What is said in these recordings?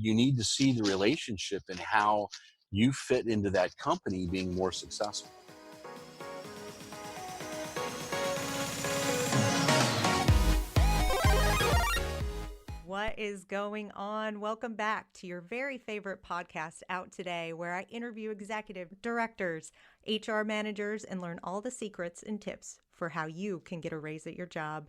you need to see the relationship and how you fit into that company being more successful. What is going on? Welcome back to your very favorite podcast out today, where I interview executive directors, HR managers, and learn all the secrets and tips for how you can get a raise at your job.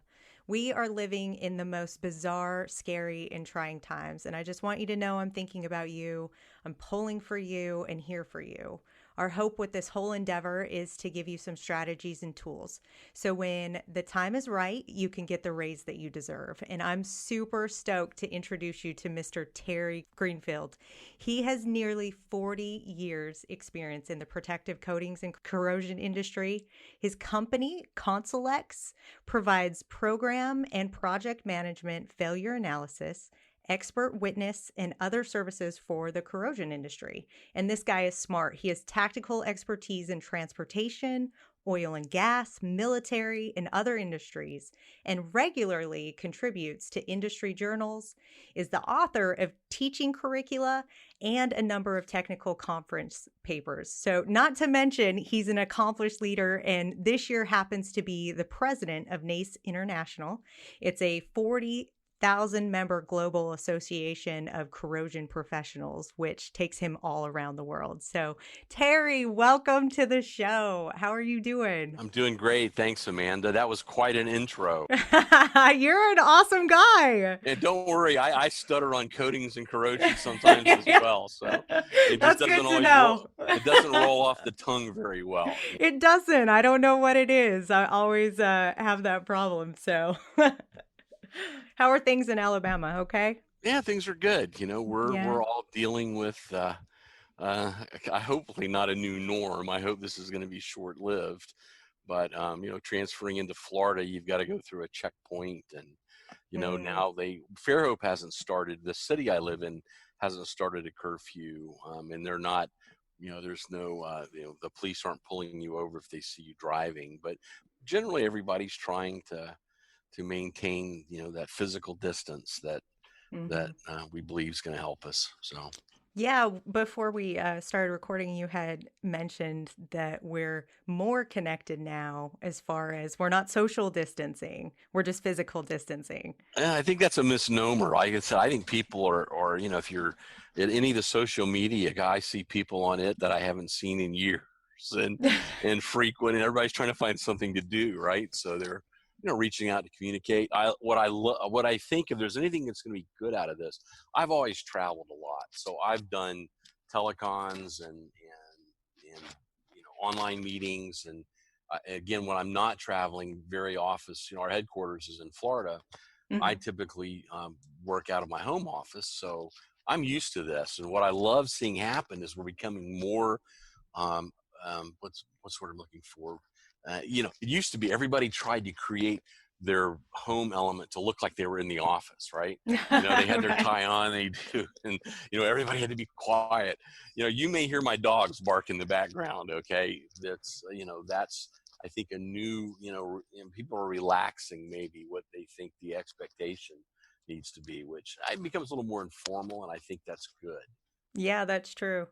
We are living in the most bizarre, scary, and trying times, and I just want you to know I'm thinking about you. I'm pulling for you and here for you. Our hope with this whole endeavor is to give you some strategies and tools, so when the time is right, you can get the raise that you deserve. And I'm super stoked to introduce you to Mr. Terry Greenfield. He has nearly 40 years experience in the protective coatings and corrosion industry. His company, Consulex, provides program and project management, failure analysis, expert witness, and other services for the corrosion industry. And this guy is smart. He has tactical expertise in transportation, oil and gas, military, and other industries, and regularly contributes to industry journals, is the author of teaching curricula, and a number of technical conference papers. So not to mention, he's an accomplished leader, and this year happens to be the president of NACE International. It's a 40,000 member global association of corrosion professionals, which takes him all around the world. So Terry, welcome to the show. How are you doing? I'm doing great. Thanks, Amanda. That was quite an intro. You're an awesome guy. And don't worry, I stutter on coatings and corrosion sometimes as well. So it just doesn't always it doesn't roll off the tongue very well. It doesn't. I don't know what it is. I always have that problem. So how are things in Alabama? Okay. Yeah, things are good. You know, we're all dealing with hopefully not a new norm. I hope this is going to be short-lived. But you know, transferring into Florida, you've got to go through a checkpoint, and you know, now Fairhope hasn't started. The city I live in hasn't started a curfew, and they're not. You know, there's no. You know, the police aren't pulling you over if they see you driving. But generally, everybody's trying to maintain, you know, that physical distance that we believe is going to help us. So. Yeah, before we started recording, you had mentioned that we're more connected now, as far as we're not social distancing, we're just physical distancing. I think that's a misnomer. Like I said, I think people are, you know, if you're at any of the social media, I see people on it that I haven't seen in years and frequent, and everybody's trying to find something to do, right? So they're, you know, reaching out to communicate. What I think, if there's anything that's going to be good out of this, I've always traveled a lot. So I've done telecons and you know, online meetings. And again, when I'm not traveling very often, you know, our headquarters is in Florida. I typically work out of my home office. So I'm used to this. And what I love seeing happen is we're becoming more, what's what I'm looking for? You know, it used to be everybody tried to create their home element to look like they were in the office, right? You know, they had their tie on, they do, and you know, everybody had to be quiet. You know, you may hear my dogs bark in the background. Okay, that's, you know, that's, I think, a new, you know, people are relaxing maybe what they think the expectation needs to be, which becomes a little more informal, and I think that's good. Yeah, that's true.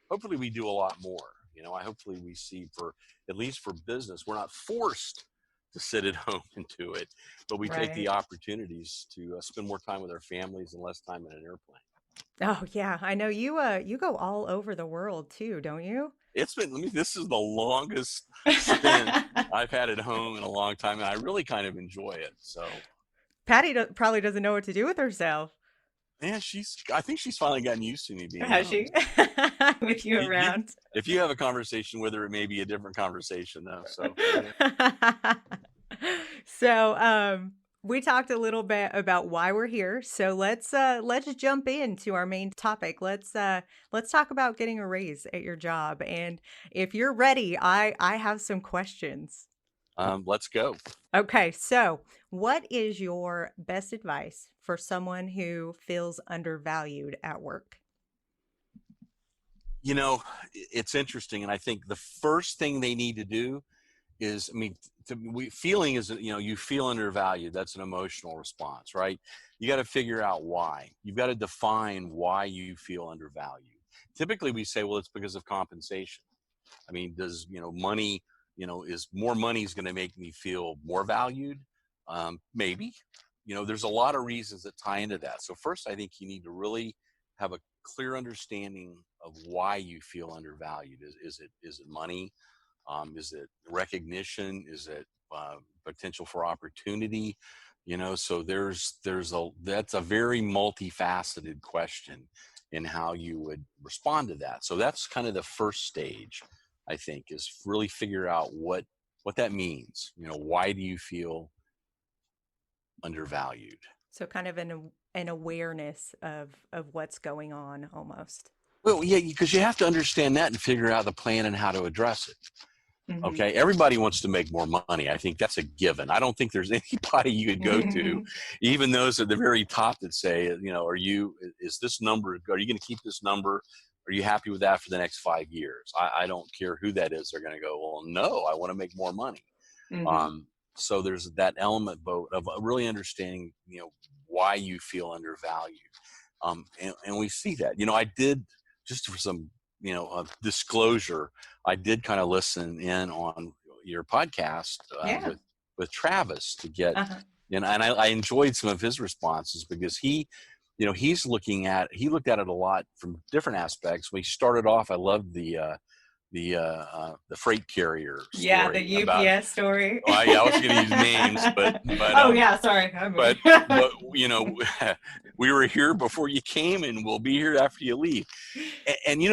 Hopefully, we do a lot more. You know, hopefully we see, for at least for business, we're not forced to sit at home and do it, but we take the opportunities to spend more time with our families and less time in an airplane. Oh yeah, I know you go all over the world too, don't you? It's been, this is the longest stint I've had at home in a long time, and I really kind of enjoy it. So Patty probably doesn't know what to do with herself. Yeah, I think she's finally gotten used to me being Has she? With you around. If you have a conversation with her, it may be a different conversation though. So, So we talked a little bit about why we're here. So let's jump into our main topic. Let's talk about getting a raise at your job. And if you're ready, I have some questions. Let's go. Okay, so what is your best advice for someone who feels undervalued at work? You know, it's interesting. And I think the first thing they need to do is, feeling is, you feel undervalued. That's an emotional response, right? You got to figure out why. You've got to define why you feel undervalued. Typically we say, well, it's because of compensation. I mean, does, money, is more money is going to make me feel more valued? Maybe. There's a lot of reasons that tie into that. So first, I think you need to really have a clear understanding of why you feel undervalued. Is it money? Is it recognition? Is it potential for opportunity? So that's a very multifaceted question in how you would respond to that. So that's kind of the first stage, I think, is really figure out what that means. Why do you feel undervalued? So kind of an awareness of what's going on almost. Well, yeah, because you have to understand that and figure out the plan and how to address it. Mm-hmm. Okay, everybody wants to make more money. I think that's a given. I don't think there's anybody you could go to, even those at the very top, that say, is this number, are you going to keep this number? Are you happy with that for the next 5 years? I don't care who that is. They're going to go, well, no, I want to make more money. Mm-hmm. So there's that element of really understanding, why you feel undervalued. And we see that, I did, just for some, disclosure, I did kind of listen in on your podcast with Travis to get, and I enjoyed some of his responses, because he looked at it a lot from different aspects. We started off, I loved the freight carrier story. Yeah, the UPS story. Well, I was going to use names, but oh yeah, sorry. But we were here before you came, and we'll be here after you leave. And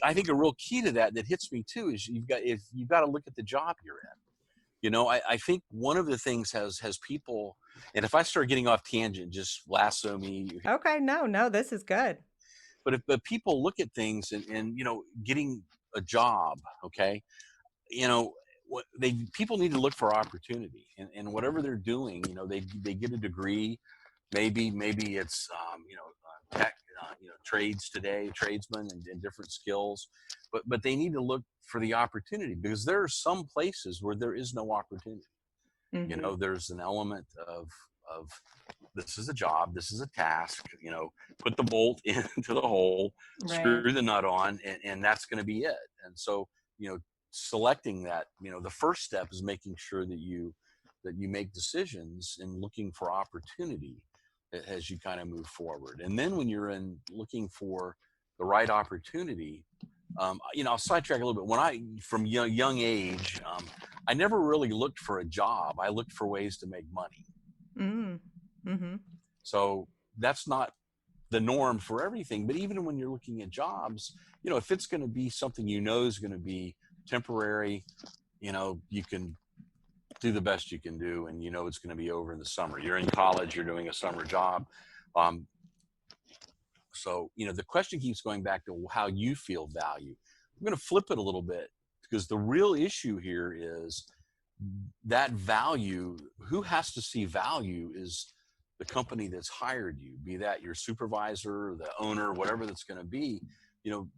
I think a real key to that hits me too is you've got to look at the job you're in. I think one of the things has people, and if I start getting off tangent, just lasso me. Okay, no, this is good. But if people look at things and getting a job, okay, people need to look for opportunity, and whatever they're doing, they get a degree, maybe it's tech, trades today, tradesmen and different skills, but they need to look for the opportunity, because there are some places where there is no opportunity. Mm-hmm. There's an element of this is a job, this is a task, put the bolt into the hole, screw the nut on, and that's going to be it. And so, selecting that, the first step is making sure that you make decisions and looking for opportunity as you kind of move forward. And then when you're looking for the right opportunity, I'll sidetrack a little bit. From young age, I never really looked for a job. I looked for ways to make money. Mm-hmm. So that's not the norm for everything. But even when you're looking at jobs, if it's going to be something is going to be temporary, you can do the best you can do, and it's going to be over in the summer. You're in college, you're doing a summer job. So the question keeps going back to how you feel value. I'm going to flip it a little bit, because the real issue here is that value. Who has to see value is the company that's hired you, be that your supervisor, the owner, whatever that's going to be. You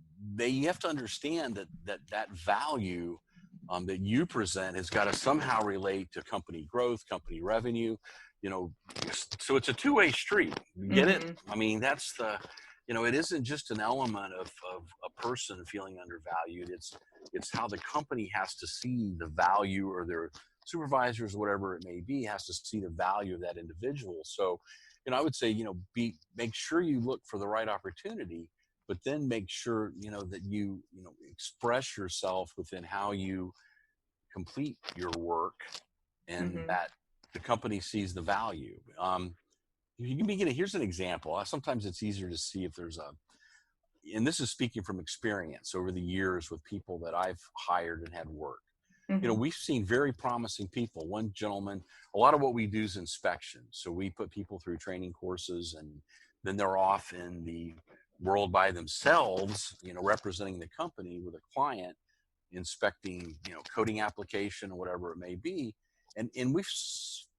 have to understand that value that you present has got to somehow relate to company growth, company revenue. So it's a two-way street. Get it? I mean, that's it isn't just an element of a person feeling undervalued. It's how the company has to see the value, or their supervisors, whatever it may be, has to see the value of that individual. So, I would say, make sure you look for the right opportunity, but then make sure, that you express yourself within how you complete your work, and that the company sees the value. You can begin. Here's an example. Sometimes it's easier to see if there's and this is speaking from experience over the years with people that I've hired and had work. We've seen very promising people. One gentleman, a lot of what we do is inspection. So we put people through training courses, and then they're off in the world by themselves, representing the company with a client, inspecting, coding application or whatever it may be. And we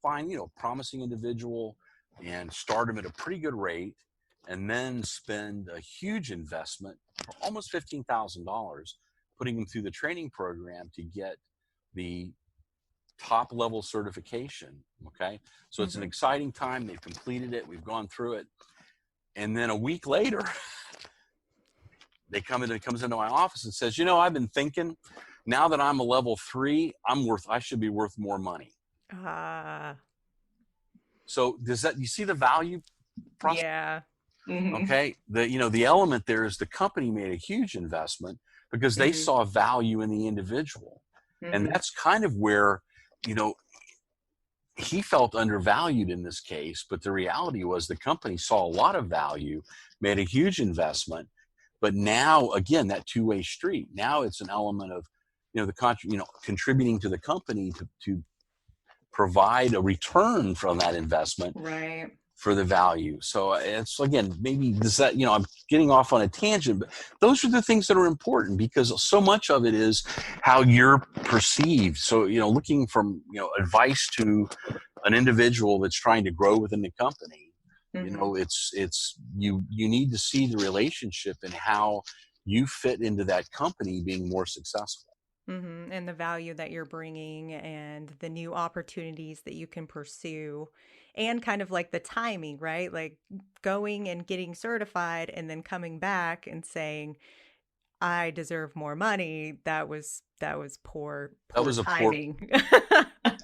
find, promising individual and start them at a pretty good rate, and then spend a huge investment, almost $15,000, putting them through the training program to get the top level certification. Okay. So it's an exciting time. They've completed it. We've gone through it. And then a week later, it comes into my office and says, I've been thinking, now that I'm a level 3, I should be worth more money. So you see the value process? Yeah. Okay. The element there is the company made a huge investment because they saw value in the individual. And that's kind of where, he felt undervalued in this case, but the reality was the company saw a lot of value, made a huge investment. But now, again, that two-way street. Now it's an element of, contributing to the company to provide a return from that investment, right, for the value. So it's, again, maybe I'm getting off on a tangent, but those are the things that are important because so much of it is how you're perceived. So, looking from, advice to an individual that's trying to grow within the company, you need to see the relationship and how you fit into that company being more successful. And the value that you're bringing and the new opportunities that you can pursue and kind of like the timing, right? Like going and getting certified and then coming back and saying, I deserve more money. That was poor timing.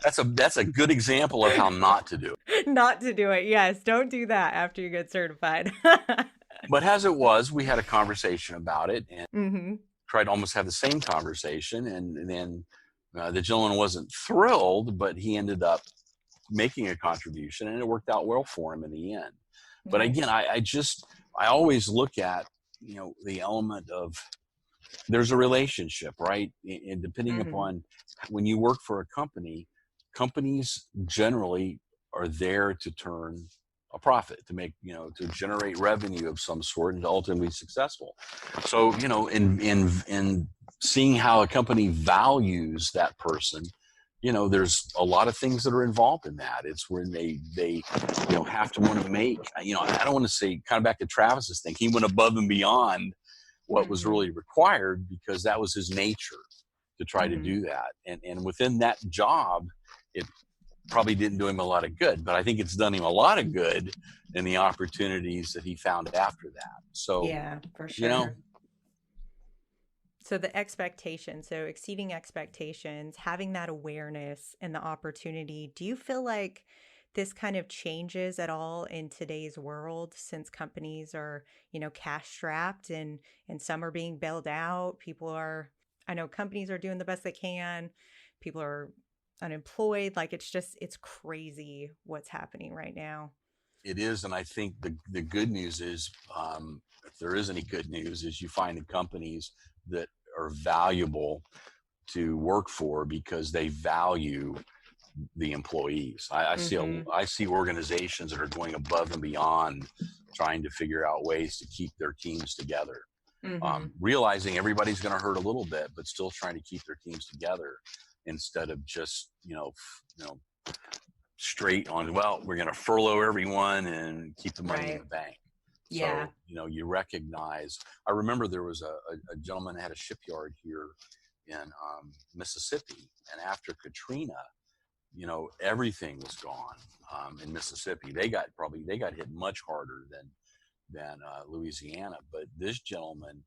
That's a good example of how not to do it. Not to do it. Yes. Don't do that after you get certified. But as it was, we had a conversation about it and tried to almost have the same conversation. And then the gentleman wasn't thrilled, but he ended up making a contribution and it worked out well for him in the end. But again, I always look at, the element of there's a relationship, right? And depending upon when you work for a company, companies generally are there to turn a profit, to make, to generate revenue of some sort and to ultimately be successful. So, in seeing how a company values that person, there's a lot of things that are involved in that. It's when they have to want to make, I don't want to say, kind of back to Travis's thing, he went above and beyond what was really required because that was his nature to try to do that. And within that job, it probably didn't do him a lot of good, but I think it's done him a lot of good in the opportunities that he found after that. So, yeah, for sure. So the expectation, so exceeding expectations, having that awareness and the opportunity, do you feel like this kind of changes at all in today's world since companies are, cash strapped and some are being bailed out? I know companies are doing the best they can. People are unemployed. Like it's crazy what's happening right now. It is. And I think the good news is, if there is any good news, is you find the companies that are valuable to work for because they value the employees. I see organizations that are going above and beyond trying to figure out ways to keep their teams together. Realizing everybody's going to hurt a little bit, but still trying to keep their teams together instead of just, straight on, well, we're going to furlough everyone and keep the money in the bank. Yeah. So, you recognize, I remember there was a gentleman that had a shipyard here in Mississippi, and after Katrina, everything was gone in Mississippi. They got hit much harder than Louisiana, but this gentleman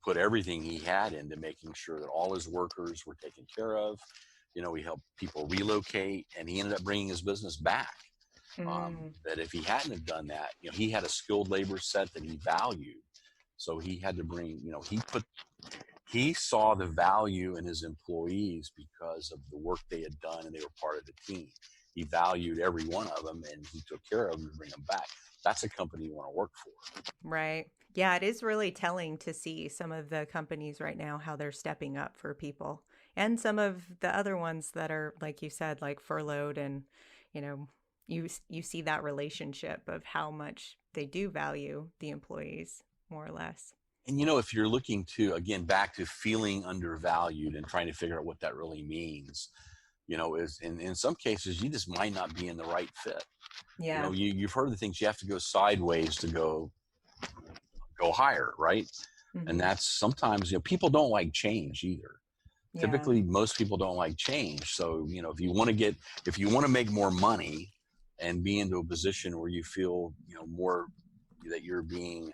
put everything he had into making sure that all his workers were taken care of. He helped people relocate, and he ended up bringing his business back. That if he hadn't have done that, he had a skilled labor set that he valued. So he had to bring, he saw the value in his employees because of the work they had done and they were part of the team. He valued every one of them and he took care of them to bring them back. That's a company you want to work for. Right. Yeah, it is really telling to see some of the companies right now, how they're stepping up for people. And some of the other ones that are, like you said, like furloughed, and, you see that relationship of how much they do value the employees, more or less. And, if you're looking to, again, back to feeling undervalued and trying to figure out what that really means, is in some cases, you just might not be in the right fit. Yeah. You've heard the things, you have to go sideways to go higher, right? And that's sometimes, people don't like change either. Yeah. Typically, most people don't like change. So, if you want to make more money and be into a position where you feel, more that you're being,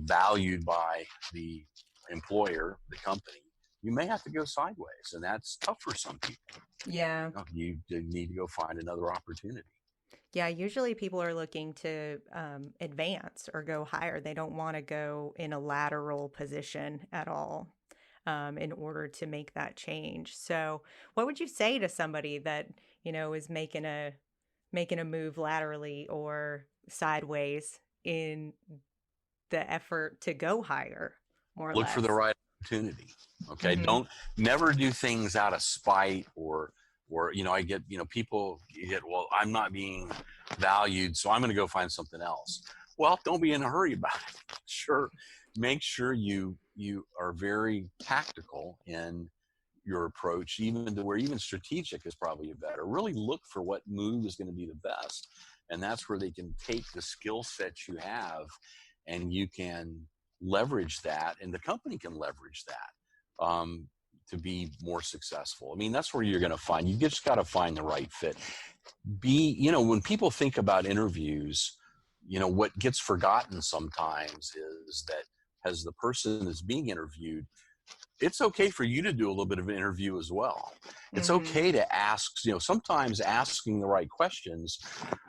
valued by the employer, the company, you may have to go sideways, and that's tough for some people. Yeah. You need to go find another opportunity. Yeah, usually people are looking to advance or go higher. They don't want to go in a lateral position at all in order to make that change. So, what would you say to somebody that is making a move laterally or sideways in the effort to go higher, more or Look for the less? right opportunity. Okay. Mm-hmm. Don't never do things out of spite or I get, people get, well, I'm not being valued, so I'm going to go find something else. Well, don't be in a hurry about it. Sure. Make sure you are very tactical in your approach, even to where even strategic is probably better. Really look for what move is going to be the best. And that's where they can take the skill sets you have and you can leverage that, and the company can leverage that to be more successful. I mean, that's where you're going to find, you just got to find the right fit. When people think about interviews, what gets forgotten sometimes is that as the person that's being interviewed, it's okay for you to do a little bit of an interview as well. It's Mm-hmm. okay to ask, sometimes asking the right questions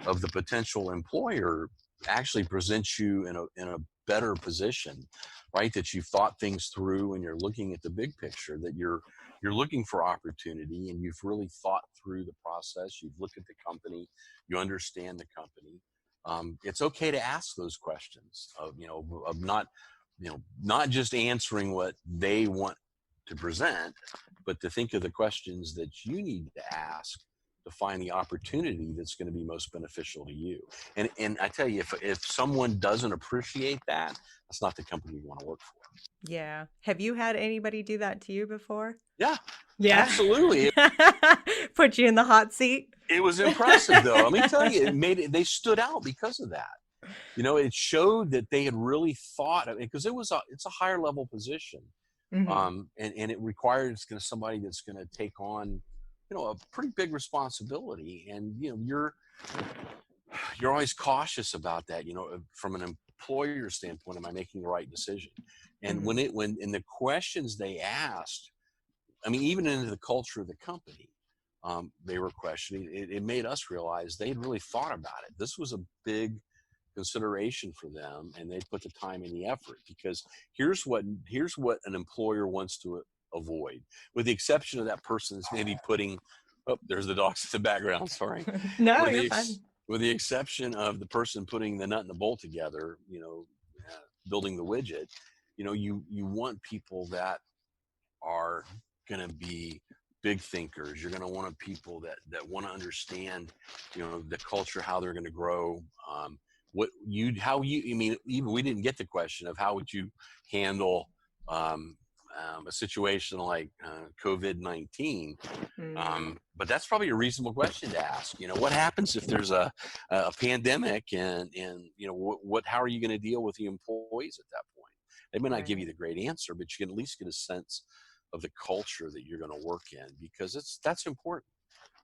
of the potential employer actually presents you in a better position, right? That you've thought things through and you're looking at the big picture, that you're looking for opportunity and you've really thought through the process. You've looked at the company, you understand the company. It's okay to ask those questions of not just answering what they want to present, but to think of the questions that you need to ask to find the opportunity that's going to be most beneficial to you. And I tell you, if someone doesn't appreciate that, that's not the company you want to work for. Yeah. Have you had anybody do that to you before? Yeah, Yeah. absolutely. Put you in the hot seat. It was impressive, though. Let me tell you, they stood out because of that. It showed that they had really thought of it, because it's a higher level position. Mm-hmm. And it requires somebody that's going to take on, a pretty big responsibility. And, you're always cautious about that, from an employer standpoint, am I making the right decision? And Mm-hmm. when in the questions they asked, I mean, even into the culture of the company, they were questioning, it made us realize they'd really thought about it. This was a big consideration for them, and they put the time and the effort, because here's what an employer wants to avoid, with the exception of that person that's maybe putting, oh, there's the dogs in the background, sorry, No, with you're the fine. with the exception of the person putting the nut and the bolt together, building the widget. You want people that are going to be big thinkers. You're going to want people that want to understand, the culture, how they're going to grow. I mean, even we didn't get the question of how would you handle a situation like COVID-19. Mm-hmm. But that's probably a reasonable question to ask. What happens if there's a pandemic, and how are you going to deal with the employees at that point? They may not give Right. you the great answer, but you can at least get a sense of the culture that you're going to work in, because that's important.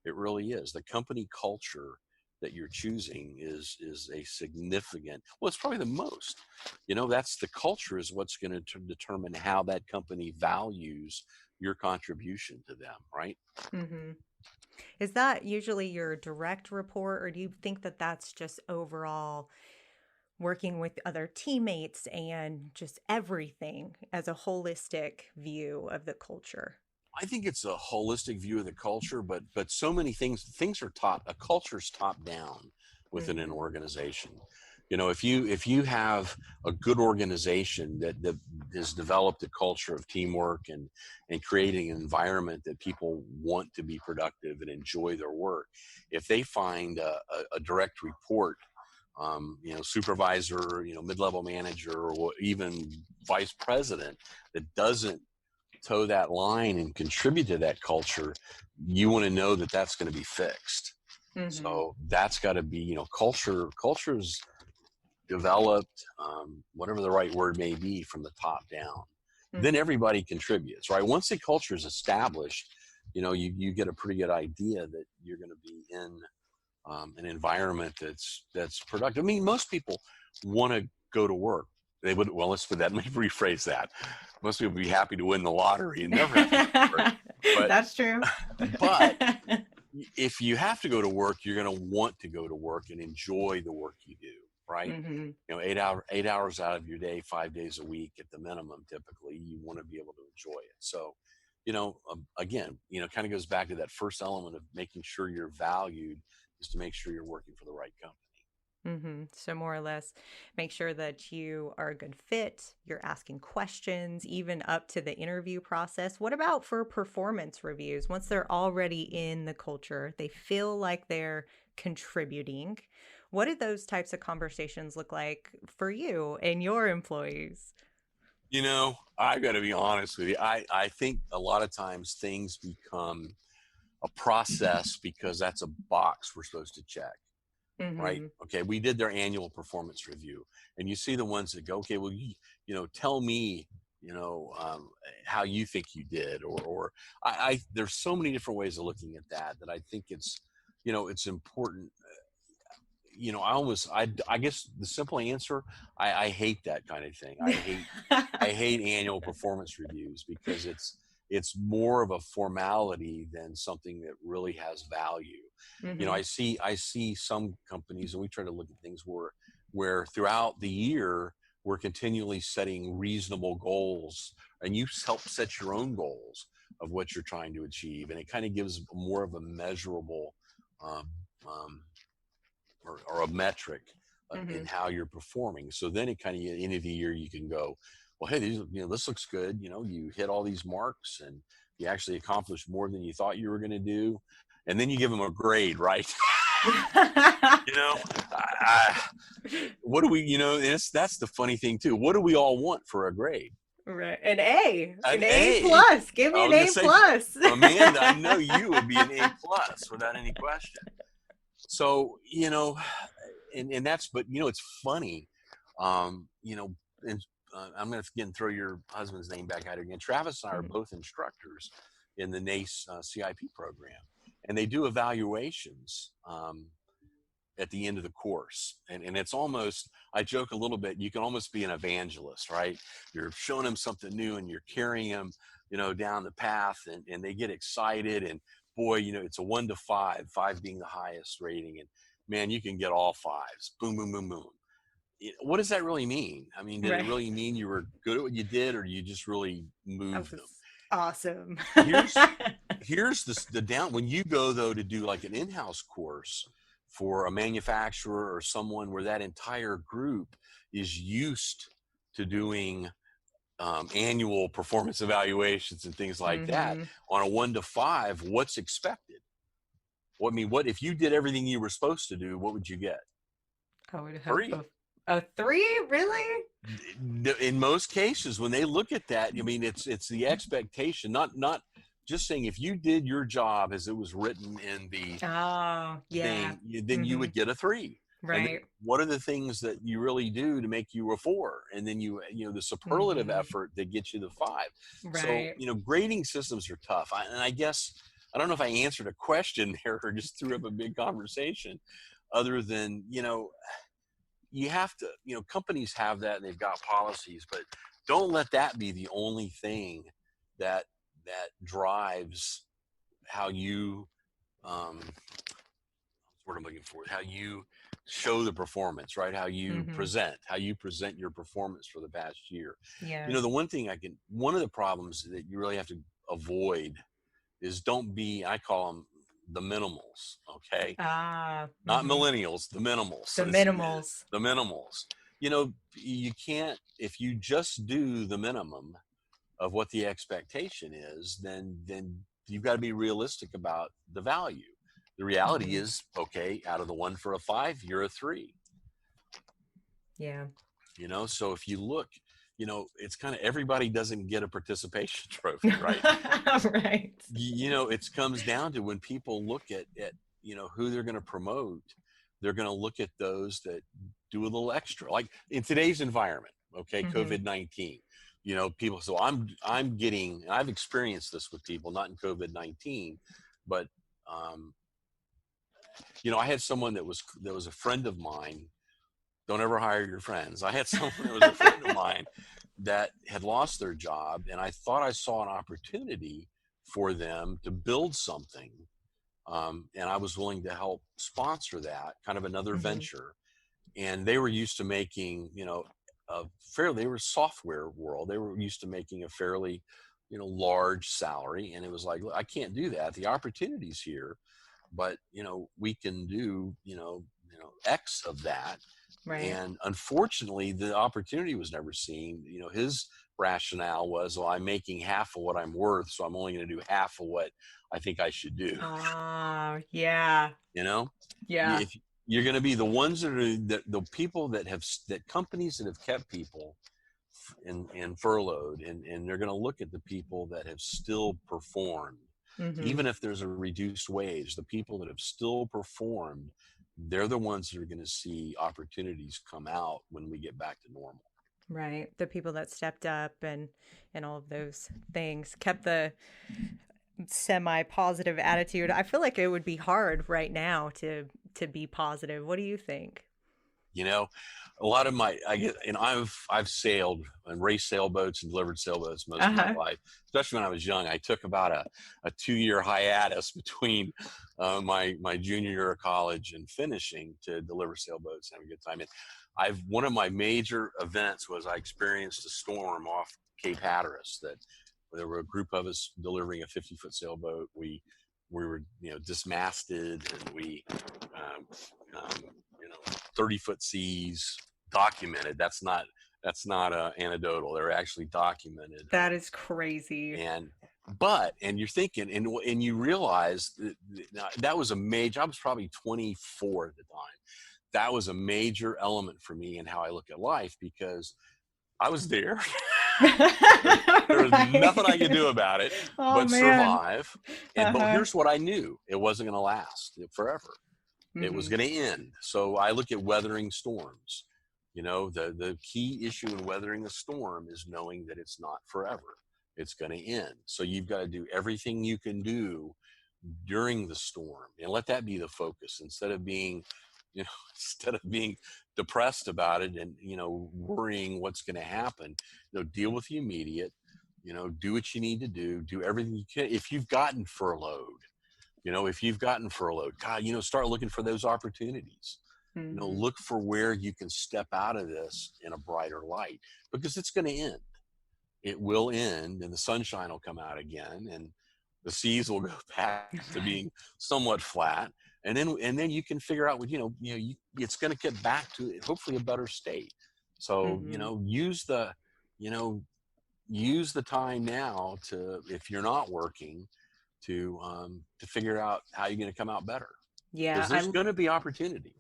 It really is. The company culture that you're choosing is a significant, well, it's probably the most, that's the culture is what's going to determine how that company values your contribution to them, right? Mm-hmm. Is that usually your direct report, or do you think that that's just overall working with other teammates and just everything as a holistic view of the culture? I think it's a holistic view of the culture, but so many things are a culture's top down within an Mm-hmm. organization. If you have a good organization that has developed a culture of teamwork and creating an environment that people want to be productive and enjoy their work, if they find a direct report, supervisor, mid-level manager, or even vice president that doesn't toe that line and contribute to that culture, you want to know that that's going to be fixed. Mm-hmm. So that's got to be, culture's developed, whatever the right word may be, from the top down. then everybody contributes, right? Once the culture is established, you get a pretty good idea that you're going to be in an environment that's productive. I mean, most people want to go to work. They would, well, let's put that, let me rephrase that. Most people would be happy to win the lottery and never have to go to work. But, that's true. but if you have to go to work, you're going to want to go to work and enjoy the work you do, right? 8 hours out of your day, 5 days a week at the minimum, typically, you want to be able to enjoy it. So, again, kind of goes back to that first element of making sure you're valued, is to make sure you're working for the right company. So more or less, make sure that you are a good fit. You're asking questions, even up to the interview process. What about for performance reviews? Once they're already in the culture, they feel like they're contributing. What do those types of conversations look like for you and your employees? I got to be honest with you. I think a lot of times things become a process because that's a box we're supposed to check. Right. Okay. We did their annual performance review, and you see the ones that go, okay, well, tell me, how you think you did, or there's so many different ways of looking at that I think it's important. I guess the simple answer, I hate that kind of thing. I hate annual performance reviews because it's more of a formality than something that really has value. I see some companies, and we try to look at things where throughout the year we're continually setting reasonable goals, and you help set your own goals of what you're trying to achieve, and it kind of gives more of a measurable or a metric in how you're performing. So then it kind of, at the end of the year, you can go, well, hey, this looks good. You hit all these marks and you actually accomplished more than you thought you were going to do. And then you give them a grade, right? What do we, that's the funny thing too. What do we all want for a grade? Right. An A plus. Give me an A plus. Amanda, I know you would be an A plus without any question. So, and that's, but, it's funny, and I'm going to again throw your husband's name back out again. Travis and I are both instructors in the NACE CIP program, and they do evaluations at the end of the course. And it's almost, I joke a little bit, you can almost be an evangelist, right? You're showing them something new and you're carrying them, down the path, and they get excited, and boy, it's a 1 to 5, 5 being the highest rating. And man, you can get all 5s. Boom, boom, boom, boom. What does that really mean? I mean, did it really mean you were good at what you did, or you just really moved them? Awesome. Here's the down. When you go, though, to do like an in-house course for a manufacturer or someone where that entire group is used to doing annual performance evaluations and things like that, on a 1 to 5, what's expected? What if you did everything you were supposed to do, what would you get? I would have 3. A 3, really? In most cases, when they look at that, it's the expectation, not just saying if you did your job as it was written in the thing, then you would get a 3. Right. What are the things that you really do to make you a 4? And then the superlative effort that gets you the 5. Right. So, grading systems are tough. And I guess, I don't know if I answered a question there or just threw up a big conversation, other than, you have to, companies have that and they've got policies, but don't let that be the only thing that drives how you, what I'm looking for, how you show the performance, right? How you present your performance for the past year. Yeah. The one thing one of the problems that you really have to avoid is I call them the minimals. Okay. Not millennials, the minimals. The minimals. The minimals. You can't, if you just do the minimum of what the expectation is, then you've got to be realistic about the value. The reality is, okay, out of the 1 for a 5, you're a 3. Yeah. So if you look, it's kind of, everybody doesn't get a participation trophy, right? Right. It comes down to when people look at who they're going to promote, they're going to look at those that do a little extra. Like in today's environment, okay, COVID-19. people. So I'm getting, and I've experienced this with people, not in COVID-19, but um, I had someone that was a friend of mine. Don't ever hire your friends. I had someone that was a friend of mine that had lost their job, and I thought I saw an opportunity for them to build something, and I was willing to help sponsor that kind of another Hmm. venture. And they were used to making, they were software world. They were used to making a fairly, large salary. And it was like, look, I can't do that. The opportunity's here, but, we can do, X of that. Right. And unfortunately, the opportunity was never seen. His rationale was, well, I'm making half of what I'm worth, so I'm only going to do half of what I think I should do. Ah, yeah. You know, Yeah. if you're going to be the ones the people that companies that have kept people and furloughed, and they're going to look at the people that have still performed, Hmm. even if there's a reduced wage. The people that have still performed, they're the ones that are going to see opportunities come out when we get back to normal. Right. The people that stepped up and all of those things kept the semi-positive attitude. I feel like it would be hard right now to be positive. What do you think? You know, a lot of my I get and I've sailed and raced sailboats and delivered sailboats most of my Uh-huh. life. Especially when I was young, I took about a 2 year hiatus between my junior year of college and finishing to deliver sailboats and have a good time. And I've one of my major events was I experienced a storm off Cape Hatteras. That there were a group of us delivering a 50-foot sailboat. We were dismasted, and we um, um, you know 30-foot seas documented. That's not anecdotal. They're actually documented. That is crazy. And you're thinking, and you realize that was a major. I was probably 24 at the time. That was a major element for me in how I look at life, because I was there. There was nothing I could Right. do about it Oh but man. survive. But Uh-huh. here's what I knew: it wasn't going to last forever. It was Hmm. going to end. So I look at weathering storms. The key issue in weathering a storm is knowing that it's not forever. It's going to end. So you've got to do everything you can do during the storm, and let that be the focus, instead of being instead of being depressed about it and worrying what's going to happen. Deal with the immediate. Do what you need to do everything you can. If you've gotten furloughed, God, start looking for those opportunities. Hmm. Look for where you can step out of this in a brighter light, because it's going to end. It will end, and the sunshine will come out again, and the seas will go back to Right. being somewhat flat. And then you can figure out what it's going to get back to hopefully a better state. So Hmm. you know use the time now, to, if you're not working, to figure out how you're going to come out better, Yeah, because there's going to be opportunity.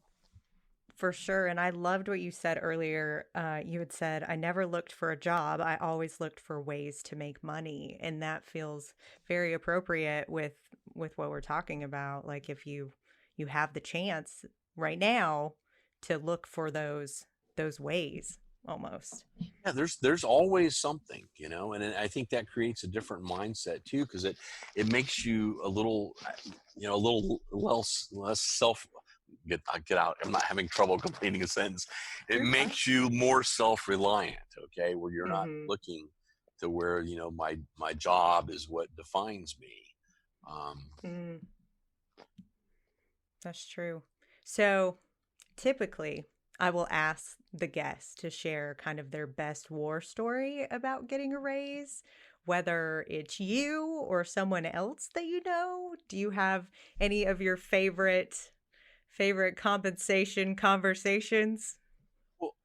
for sure. And I loved what you said earlier. You had said, I never looked for a job. I always looked for ways to make money. And that feels very appropriate with what we're talking about. Like if you have the chance right now to look for those ways almost. Yeah, there's always something, and I think that creates a different mindset too, because it makes you a little less self. Get out. I'm not having trouble completing a sentence. It You're fine. makes you more self-reliant. Okay, where you're not Hmm. looking to where my job is what defines me. Um, Mm, that's true. So typically, I will ask the guests to share kind of their best war story about getting a raise, whether it's you or someone else that you know. Do you have any of your favorite compensation conversations? well,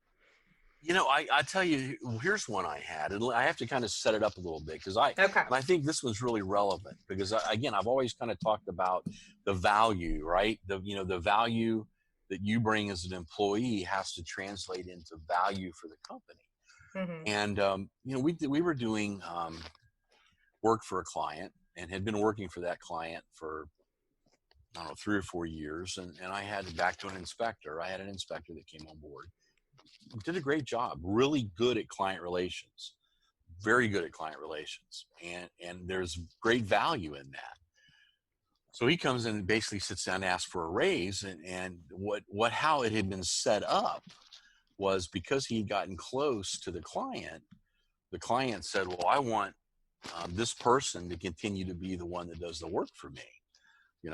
I tell you, here's one I had, and I have to kind of set it up a little bit, because Okay. I think this one's really relevant, because again, I've always kind of talked about the value, right? The value that you bring as an employee has to translate into value for the company. Hmm. And we were doing work for a client, and had been working for that client for, I don't know, 3 or 4 years, and I had back to an inspector. I had an inspector that came on board, did a great job, really good at client relations, very good at client relations, and there's great value in that. So he comes in and basically sits down and asks for a raise, and how it had been set up was because he'd gotten close to the client said, well, I want this person to continue to be the one that does the work for me.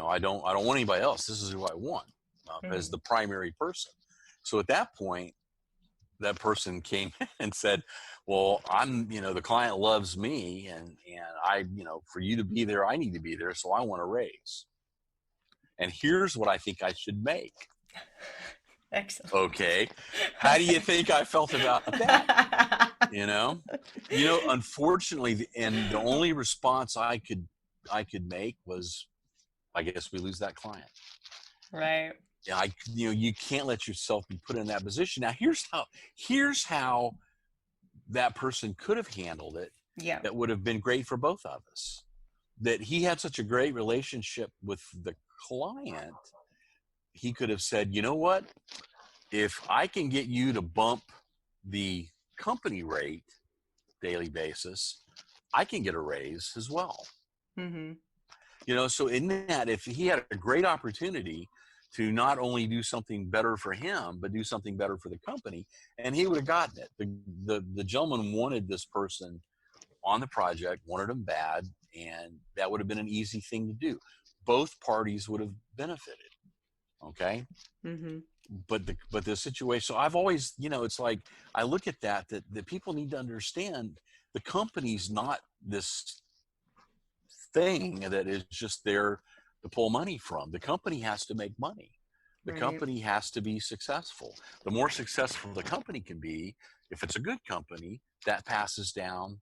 I don't want anybody else. This is who I want as the primary person. So at that point, that person came and said, well, I'm, the client loves me, and I, for you to be there, I need to be there. So I want a raise. And here's what I think I should make. Excellent. Okay. How do you think I felt about that? Unfortunately, and the only response I could make was, I guess we lose that client. Right. Yeah, you can't let yourself be put in that position. Now, here's how that person could have handled it. Yeah. That would have been great for both of us. That he had such a great relationship with the client, he could have said, you know what? If I can get you to bump the company rate daily basis, I can get a raise as well. So in that, if he had a great opportunity to not only do something better for him, but do something better for the company, and he would have gotten it. The gentleman wanted this person on the project, wanted him bad, and that would have been an easy thing to do. Both parties would have benefited. Okay. But the situation, so I've always, it's like, I look at that people need to understand the company's not this thing that is just there to pull money from. The company has to make money. The company has to be successful. The more successful the company can be, if it's a good company, that passes down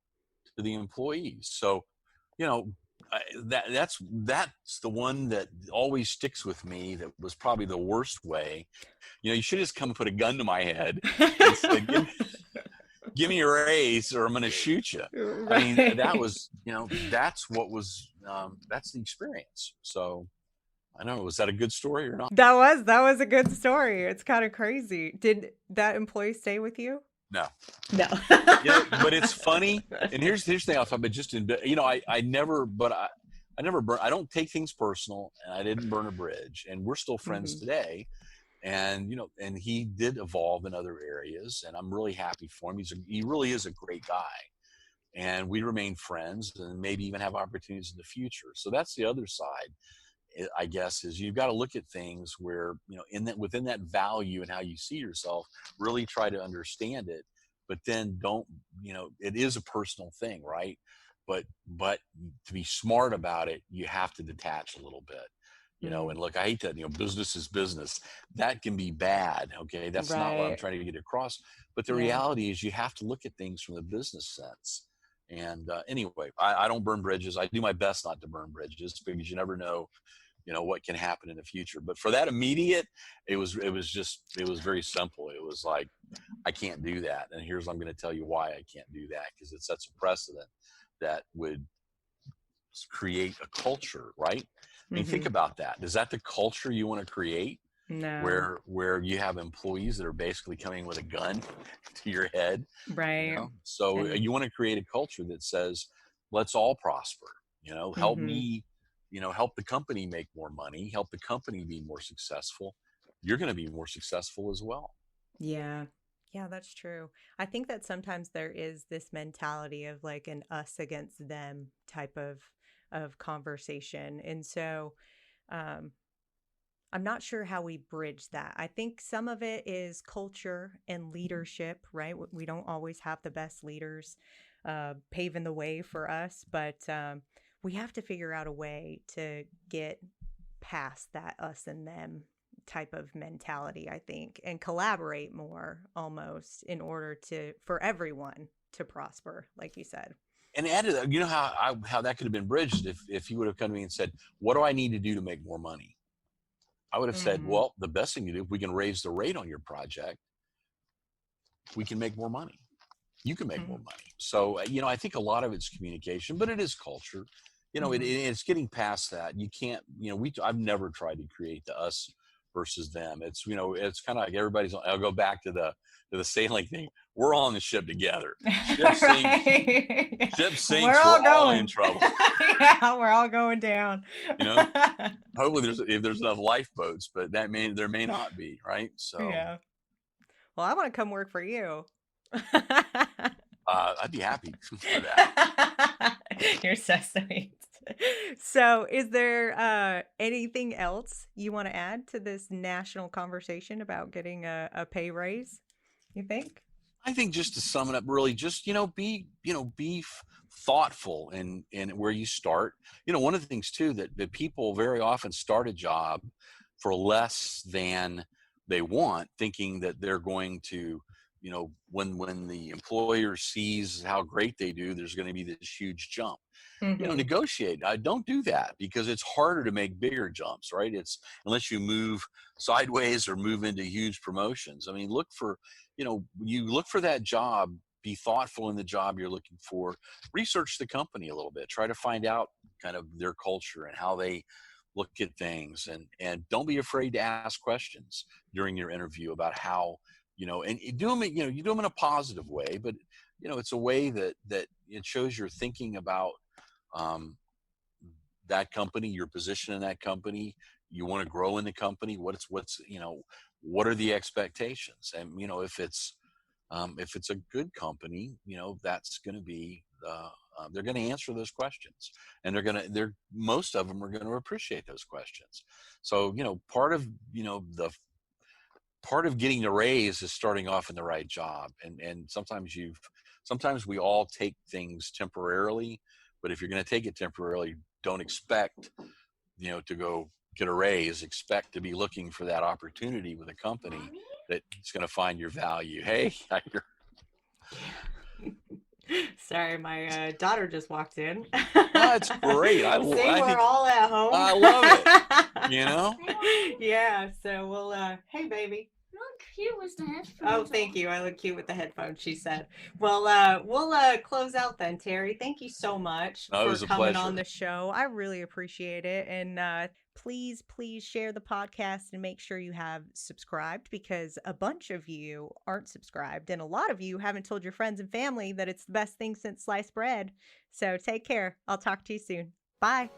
to the employees. So, that's the one that always sticks with me. That was probably the worst way. You should have just come and put a gun to my head and said, give me a raise or I'm going to shoot you. Right. I mean, that was, that's what was, that's the experience. So I don't know, was that a good story or not? That was a good story. It's kind of crazy. Did that employee stay with you? No. But it's funny. And here's the thing I'll talk about. Just in, I never burn. I don't take things personal, and I didn't burn a bridge, and we're still friends today. And and he did evolve in other areas, and I'm really happy for him. He really is a great guy, and we remain friends, and maybe even have opportunities in the future. So that's the other side, I guess, is you've got to look at things where within that value and how you see yourself, really try to understand it, but then don't, it is a personal thing, right? But to be smart about it, you have to detach a little bit. And look, I hate that, business is business. That can be bad. Okay. That's not what I'm trying to get across. But the reality is you have to look at things from the business sense. And anyway, I don't burn bridges. I do my best not to burn bridges, because you never know, what can happen in the future. But for that immediate, it was very simple. It was like, I can't do that. And I'm going to tell you why I can't do that, because it sets a precedent that would create a culture, right? I mean, think about that. Is that the culture you want to create? No. Where you have employees that are basically coming with a gun to your head. Right. So you want to create a culture that says, let's all prosper, help me, help the company make more money, help the company be more successful. You're going to be more successful as well. Yeah. Yeah, that's true. I think that sometimes there is this mentality of like an us against them type of conversation. And so I'm not sure how we bridge that. I think some of it is culture and leadership, right? We don't always have the best leaders paving the way for us, but we have to figure out a way to get past that us and them type of mentality, I think, and collaborate more almost in order for everyone to prosper, like you said. And add to that, how that could have been bridged if you would have come to me and said, what do I need to do to make more money? I would have said, well, the best thing to do, if we can raise the rate on your project, we can make more money. You can make more money. So, I think a lot of it's communication, but it is culture. It's getting past that. You can't, I've never tried to create the us versus them. It's, it's kind of like I'll go back to the sailing thing. We're all on the ship together. Ship sinks, Right. ship We're sinks, all we're all in going. trouble. Yeah, we're all going down. Hopefully there's enough lifeboats, but there may not be, right? So Yeah. Well, I want to come work for you. I'd be happy for that. You're so sweet. So, is there anything else you want to add to this national conversation about getting a pay raise? You think? I think just to sum it up, really, just be thoughtful in where you start. One of the things too that people very often start a job for less than they want, thinking that they're going to, when the employer sees how great they do, there's going to be this huge jump. Mm-hmm. Negotiate. Don't do that, because it's harder to make bigger jumps, right? It's unless you move sideways or move into huge promotions. I mean, you look for that job, be thoughtful in the job you're looking for, research the company a little bit, try to find out kind of their culture and how they look at things, and don't be afraid to ask questions during your interview about how, and you do them in a positive way, but it's a way that it shows you're thinking about that company, your position in that company. You want to grow in the company. What are the expectations? And if it's a good company, that's going to be they're going to answer those questions, and most of them are going to appreciate those questions. So part of getting the raise is starting off in the right job, and sometimes we all take things temporarily, but if you're going to take it temporarily, don't expect to go get a raise. Expect to be looking for that opportunity with a company that's going to find your value. Hey, Sorry, my daughter just walked in. that's great. See, I we're think all at home. I love it. Yeah, so we'll hey baby. You look cute with the headphones. Oh, thank you. I look cute with the headphones, she said. Well, we'll close out then, Terry. Thank you so much No, it for was a coming pleasure. on the show. I really appreciate it. And please share the podcast and make sure you have subscribed, because a bunch of you aren't subscribed, and a lot of you haven't told your friends and family that it's the best thing since sliced bread. So take care. I'll talk to you soon. Bye.